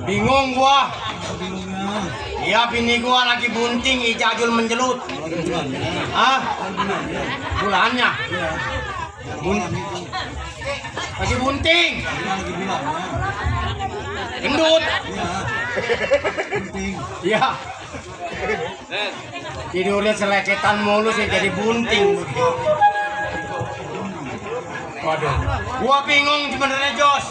Bingung gua. Iya, bini gua lagi bunting, ijajul menjelut. Ah? Bulannya. Lagi bunting. Gendut. Iya. Tidurnya seleketan mulu sih jadi bunting. Waduh. Gua bingung sebenarnya, Jos.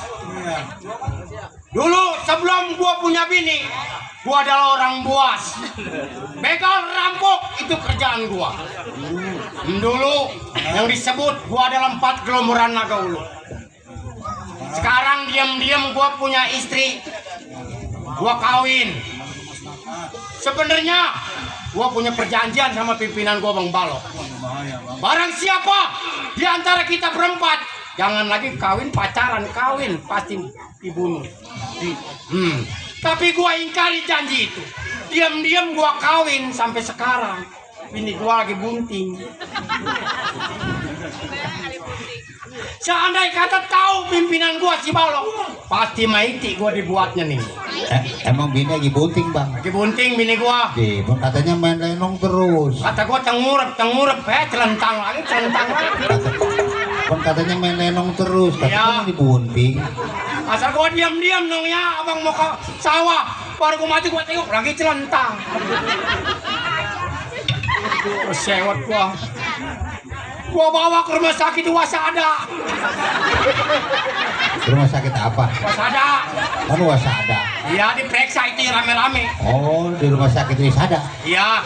Dulu sebelum gua punya bini, gua adalah orang buas. Begal rampok itu kerjaan gua. Dulu yang disebut gua adalah 4 gelombang naga ulu. Sekarang diam-diam gua punya istri. Gua kawin. Sebenarnya gua punya perjanjian sama pimpinan gua Bang Balok. Barang siapa di antara kita berempat jangan lagi kawin pacaran, kawin pasti dibunuh. Tapi gua ingkari janji itu. Diam-diam gua kawin sampai sekarang. Bini gua lagi bunting. Seandai kata tahu pimpinan gua si Balok, pasti maiti gua dibuatnya nih. Emang bini lagi bunting, Bang? Lagi bunting bini gua. Katanya main lenong terus. Kata gua tengurep, celentang lagi. Katanya main lenong terus, katanya di bunting. Asal gua diam-diam dong ya, abang mau ke sawah, baru gua mati gua tengok lagi celentang. Sewot gua bawa ke rumah sakit Wasada. Rumah sakit apa? Wasada. Kamu Wasada? Iya, diperiksa itu rame-rame. Oh, di rumah sakit Wasada? Iya,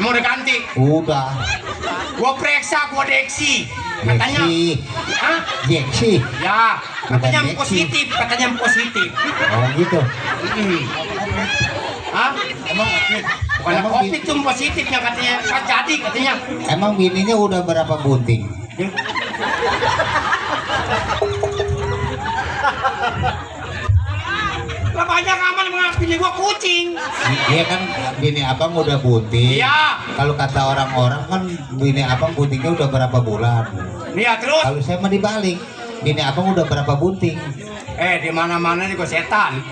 mau diganti. Udah. Gua periksa, gua deksi. Katanya, hah? Deksi? Ya, katanya Bukan positif, Oh gitu. Hah? Bukan COVID itu positifnya katanya, kan jadi katanya. Emang bininya udah berapa bunting? Lah banyak aman bini gua kucing. Iya kan bini abang udah bunting. Iya. Kalau kata orang-orang kan bini abang buntingnya udah berapa bulan. Iya terus. Kalau saya mah dibalik, bini abang udah berapa bunting? Di mana-mana juga setan.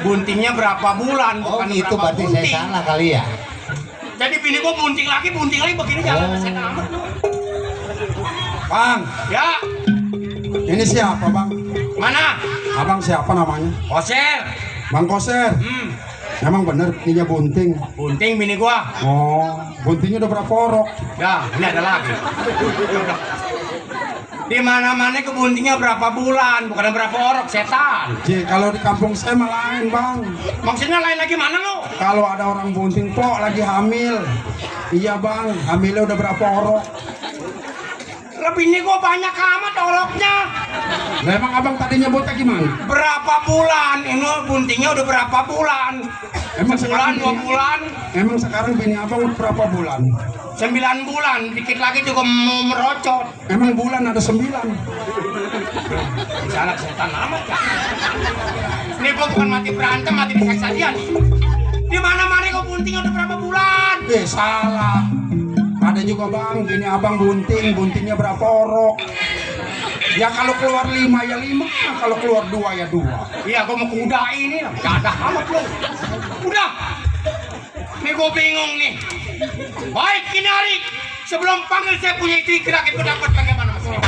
Buntingnya berapa bulan? Oh bukan gitu, berapa berarti bunting. saya salah kali ya. Jadi bini gua bunting lagi begini jalan setan amat. Bang, Ya, ini siapa bang? mana? Abang siapa namanya? Koser. Bang Koser. Emang bener ininya bunting? Bunting bini gua. Oh, buntingnya udah berapa orok? Ya, ini ada lagi. Di mana-mana kebuntingnya berapa bulan, bukan berapa orok setan. Kalau di kampung saya mah lain bang. Maksudnya lain lagi mana lu? Kalau ada orang bunting po lagi hamil. Iya bang, hamilnya udah berapa orok? Lebih ini gua banyak amat oroknya. Nah, emang abang tadi nyebutnya gimana? Berapa bulan? Ini buntingnya udah berapa bulan? Emang Sebulan, 2 bulan, Emang sekarang bini abang udah berapa bulan? 9 bulan, dikit lagi juga mau merocot. Emang bulan ada 9? Bisa anak setan amat ya. Ini gua bukan mati berantem, mati disaksian. Di mana-mana gua buntingnya udah berapa bulan? Salah. Ada juga bang, bini abang buntingnya berapa orok? Ya kalau keluar 5 ya 5, kalau keluar 2 ya 2. Iya, gua mau kuda ini, gak ada amat lu. Udah. Ini gua bingung nih. Baik, Kinari. Sebelum panggil saya punya istri, kira-kira dapat bagaimana masalah?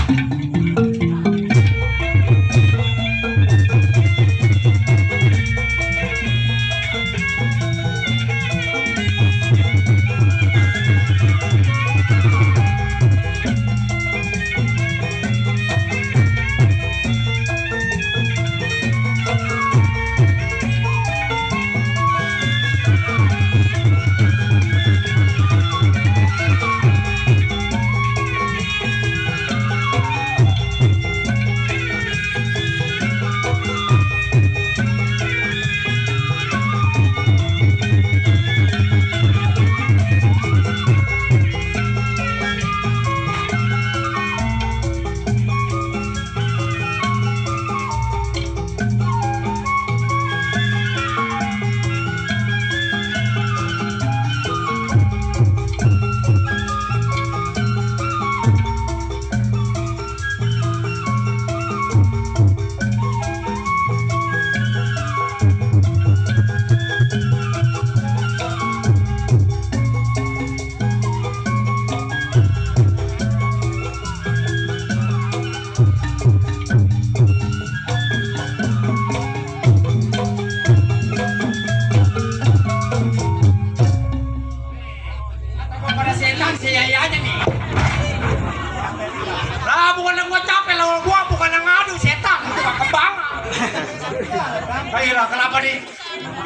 Kaira, kenapa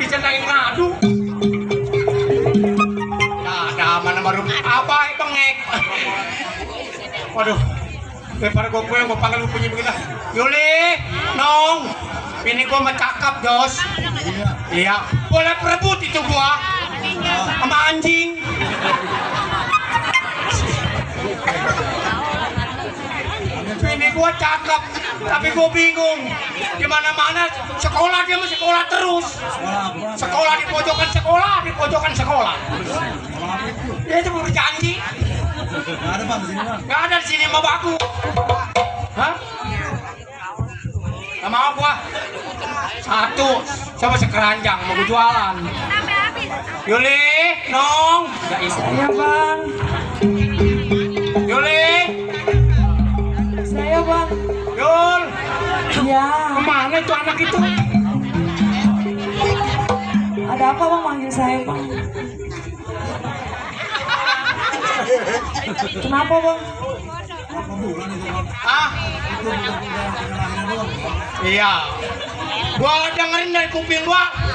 dicentangin ngadu? Nah, ada mana baru apa bengek? Waduh, daripada gue pulang gue panggil punya begitu. Yuli, Nong, ini gue mau cakap Jos. Iya, boleh perebut itu gua sama anjing. Ini gua cakep, tapi gua bingung. Di mana-mana sekolah dia mah sekolah terus. Sekolah di pojokan sekolah, di pojokan sekolah. Dia itu berjanji. Nggak ada di sini mah baku. Hah? Nggak mau gua. Satu, coba sekeranjang mau gua jualan. Yuli, Nong, nggak bisa ya bang. Yuli. Saya bang. Yul, Ya. kemana itu anak itu? Ada apa bang manggil saya bang? Kenapa bang? Ah, iya. Gua dengerin dari kuping gua.